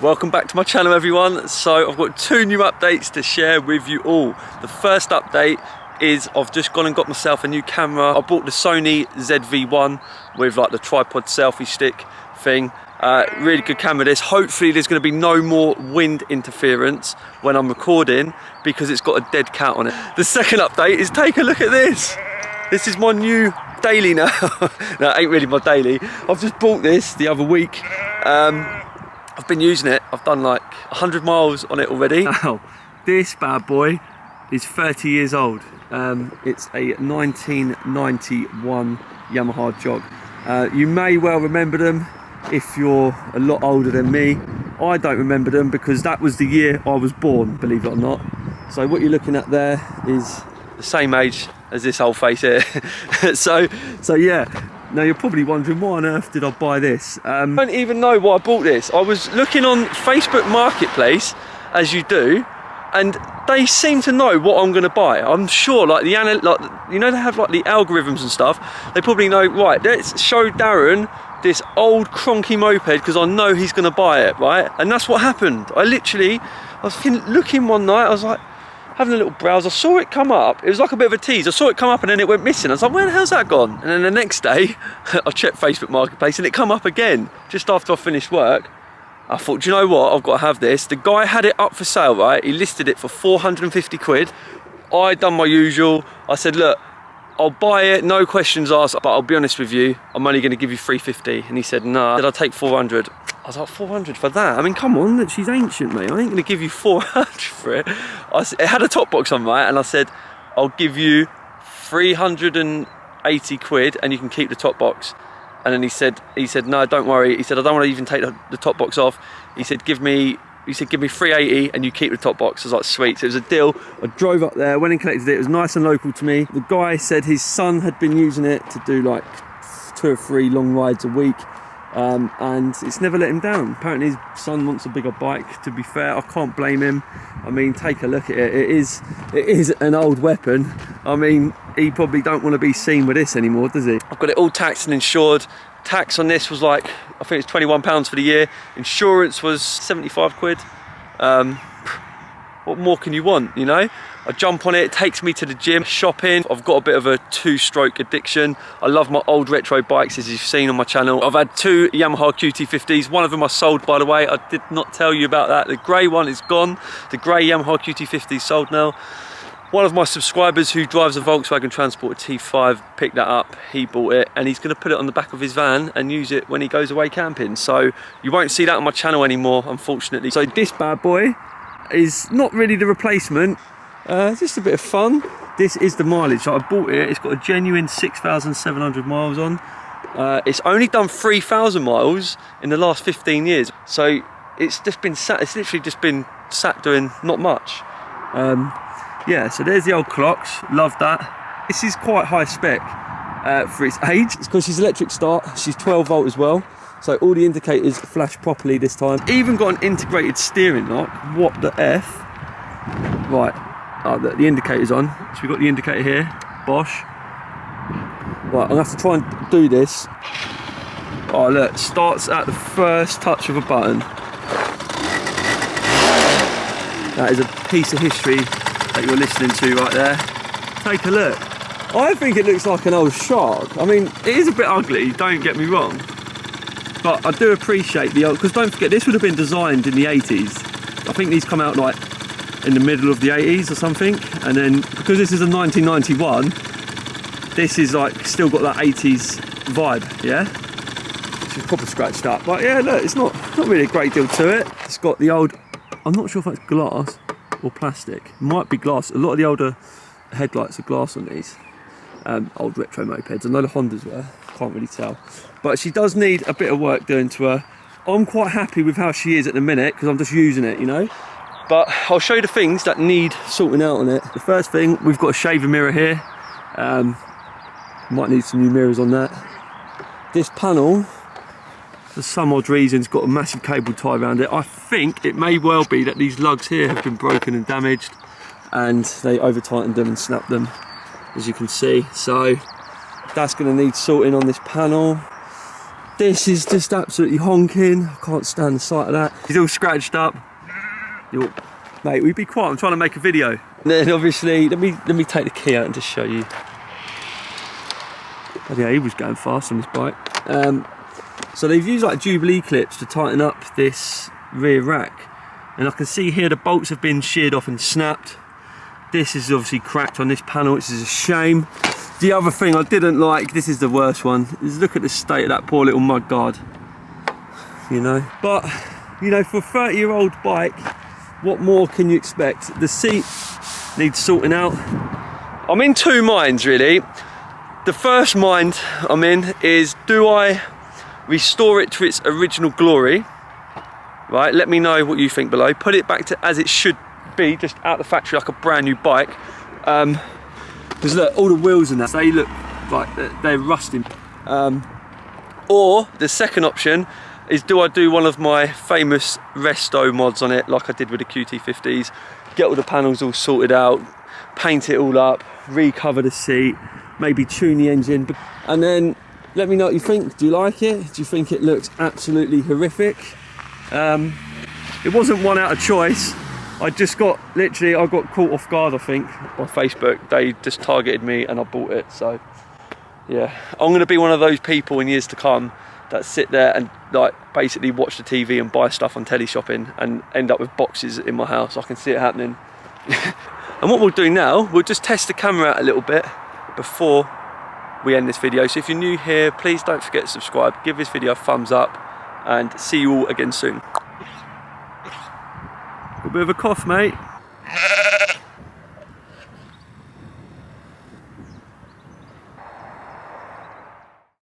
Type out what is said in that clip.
Welcome back to my channel, everyone. So I've got two new updates to share with you all. The first update is I've just gone and got myself a new camera. I bought the Sony ZV-1 with like the tripod selfie stick thing. Really good camera this. Hopefully there's going to be no more wind interference when I'm recording because it's got a dead cat on it. The second update is take a look at this. This is my new daily now. No, it ain't really my daily. I've just bought this the other week. I've been using it. I've done like 100 miles on it already. Now, this bad boy is 30 years old. It's a 1991 Yamaha Jog. You may well remember them if you're a lot older than me. I don't remember them because that was the year I was born, believe it or not. So what you're looking at there is the same age as this old face here. so yeah. Now you're probably wondering, why on earth did I buy this? I don't even know why I bought this. I was looking on Facebook Marketplace, as you do, and they seem to know what I'm going to buy. I'm sure, like you know, they have like the algorithms and stuff. They probably know, right, let's show Darren this old cronky moped because I know he's going to buy it, right? And that's what happened. I was looking one night, I was like, having a little browse, I saw it come up. It was like a bit of a tease. I saw it come up and then it went missing. I was like, where the hell's that gone? And then the next day, I checked Facebook Marketplace and it come up again, just after I finished work. I thought, do you know what? I've got to have this. The guy had it up for sale, right? He listed it for 450 quid. I done my usual. I said, look, I'll buy it, no questions asked, but I'll be honest with you, I'm only going to give you 350. And he said, no. I'll take 400. I was like, 400 for that? I mean, come on, she's ancient, mate. I ain't going to give you 400 for it. It had a top box on, right? And I said, I'll give you 380 quid and you can keep the top box. And then he said, no, don't worry. He said, I don't want to even take the top box off. He said, give me 380 and you keep the top box. I was like, sweet. So it was a deal. I drove up there, went and collected it. It was nice and local to me. The guy said his son had been using it to do like 2 or 3 long rides a week. And it's never let him down. Apparently his son wants a bigger bike. To be fair, I can't blame him. I mean, take a look at it. It is an old weapon. I mean, he probably don't want to be seen with this anymore, does he? I've got it all taxed and insured. Tax on this was like, I think it's £21 for the year. Insurance was 75 quid. What more can you want, you know? I jump on it, it takes me to the gym, shopping. I've got a bit of a 2-stroke addiction. I love my old retro bikes, as you've seen on my channel. I've had 2 Yamaha QT50s. One of them I sold, by the way. I did not tell you about that. The grey one is gone. The grey Yamaha QT50 is sold now. One of my subscribers who drives a Volkswagen Transporter T5 picked that up. He bought it and he's going to put it on the back of his van and use it when he goes away camping. So you won't see that on my channel anymore, unfortunately. So this bad boy is not really the replacement. Just a bit of fun. This is the mileage. So I bought it. It's got a genuine 6,700 miles on. It's only done 3,000 miles in the last 15 years. So it's just been sat. It's literally just been sat doing not much. Yeah. So there's the old clocks. Love that. This is quite high spec for its age. It's because she's electric start. She's 12 volt as well. So all the indicators flash properly this time. Even got an integrated steering lock. What the F? Right. Oh, the indicator's on. So we've got the indicator here, Bosch. Right, I'm gonna have to try and do this. Oh look, starts at the first touch of a button. That is a piece of history that you're listening to right there. Take a look. I think it looks like an old shark. I mean, it is a bit ugly, don't get me wrong. But I do appreciate the old, because don't forget, this would have been designed in the 80s. I think these come out like in the middle of the 80s or something, and then because this is a 1991, this is like still got that 80s vibe, yeah, which is proper scratched up. But yeah, look, it's not really a great deal to it. It's got the old, I'm not sure if that's glass or plastic, it might be glass. A lot of the older headlights are glass on these old retro mopeds. I know the Hondas were, can't really tell, but she does need a bit of work doing to her. I'm quite happy with how she is at the minute because I'm just using it, you know. But I'll show you the things that need sorting out on it. The first thing, we've got a shaver mirror here. Might need some new mirrors on that. This panel, for some odd reason, it's got a massive cable tie around it. I think it may well be that these lugs here have been broken and damaged and they over tightened them and snapped them, as you can see. So that's going to need sorting on this panel. This is just absolutely honking. I can't stand the sight of that. He's all scratched up. Mate, we'd be quiet, I'm trying to make a video. And then obviously, let me take the key out and just show you. But yeah, he was going fast on this bike. So they've used like Jubilee clips to tighten up this rear rack. And I can see here the bolts have been sheared off and snapped. This is obviously cracked on this panel, which is a shame. The other thing I didn't like, this is the worst one, is look at the state of that poor little mud guard. You know, but you know, for a 30-year-old bike, what more can you expect? The seat needs sorting out. I'm in two minds really. The first mind I'm in is, do I restore it to its original glory? Right, let me know what you think below. Put it back to as it should be, just out the factory like a brand new bike. Because look, all the wheels and that, they look like they're rusting. Or the second option is, do I do one of my famous resto mods on it, like I did with the QT50s, get all the panels all sorted out, paint it all up, recover the seat, maybe tune the engine, and then let me know what you think. Do you like it? Do you think it looks absolutely horrific? It wasn't one out of choice. I just got, literally, I got caught off guard, I think, on Facebook. They just targeted me and I bought it, so yeah. I'm gonna be one of those people in years to come that sit there and like basically watch the TV and buy stuff on telly shopping and end up with boxes in my house. I can see it happening. And what we'll do now, we'll just test the camera out a little bit before we end this video. So if you're new here, please don't forget to subscribe, give this video a thumbs up, and see you all again soon. A bit of a cough, mate.